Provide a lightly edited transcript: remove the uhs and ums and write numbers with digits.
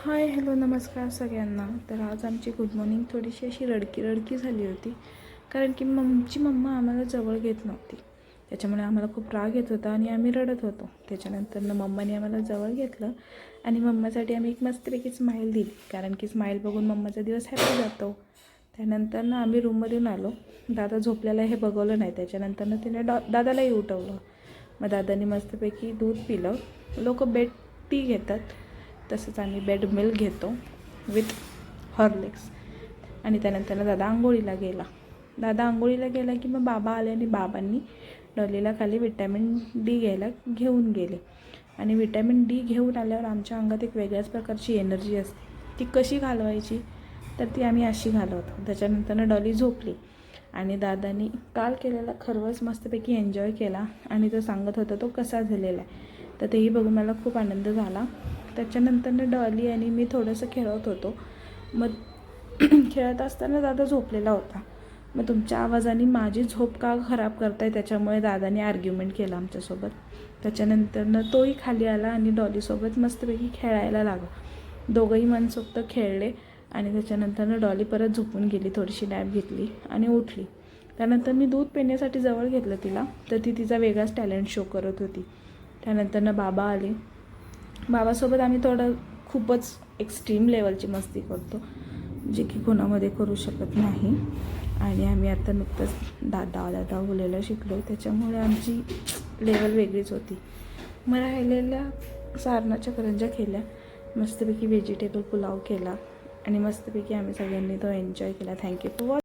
Hi hello नमस्कार सगळ्यांना. तर आज आमची गुड मॉर्निंग थोडीशी अशी रडकी झाली होती, कारण की मम्मा आम्हाला जवळ घेत नव्हती. त्याच्यामुळे आम्हाला खूप राग येत होता आणि आम्ही रडत होतो. त्याच्यानंतर मम्माने आम्हाला जवळ घेतलं आणि मम्मासाठी आम्ही एक मस्तपैकी स्माईल दिली, कारण की स्माईल बघून मम्माचा दिवस हॅपी जातो. त्यानंतर आम्ही रूममधून आलो. दादा झोपलेला हे बघवलं नाही. त्याच्यानंतर तिने दादालाही उठवलं. मग दादाने मस्तपैकी दूध पिलं. लोक बेड टी घेतात, तसंच आम्ही बेड मिल्क घेतो विथ हॉर्लिक्स. आणि त्यानंतर दादा आंघोळीला गेला की मग बाबा आले आणि बाबांनी डॉलीला खाली विटॅमिन डी घ्यायला घेऊन गेले. आणि विटॅमिन डी घेऊन आल्यावर आमच्या अंगात एक वेगळ्याच प्रकारची एनर्जी असते. ती कशी घालवायची तर ती आम्ही अशी घालवतो. त्याच्यानंतर डॉली झोपली आणि दादानी काल केलेला खरवस मस्तपैकी एन्जॉय केला आणि तो सांगत होता तो कसा झालेला आहे. तर तेही बघून मला खूप आनंद झाला. त्याच्यानंतर डॉली आणि मी थोडंसं खेळत होतो. मग खेळत असताना दादा झोपलेला होता. मग तुमच्या आवाजाने माझी झोप का खराब करताय, त्याच्यामुळे दादाने आर्ग्युमेंट केला आमच्यासोबत. त्याच्यानंतर तोही खाली आला आणि डॉलीसोबत मस्तपैकी खेळायला लागला. दोघंही मनसोक्त खेळले आणि त्याच्यानंतर डॉली परत झोपून गेली. थोडीशी नॅप घेतली आणि उठली. त्यानंतर मी दूध पिण्यासाठी जवळ घेतलं तिला, तर ती तिचा वेगळाच टॅलेंट शो करत होती. त्यानंतर बाबा आले. बाबासोबत आम्ही खूपच एक्स्ट्रीम लेवलची मस्ती करतो, जे की कोणामध्ये करू शकत नाही. आणि आम्ही आता नुकतंच दादा बोलायला शिकलो, त्याच्यामुळे आमची लेवल वेगळीच होती. मग राहिलेल्या सारणाच्या करंज्या केल्या, मस्तपैकी व्हेजिटेबल पुलाव केला आणि मस्तपैकी आम्ही सगळ्यांनी तो एन्जॉय केला. Thank you for watching.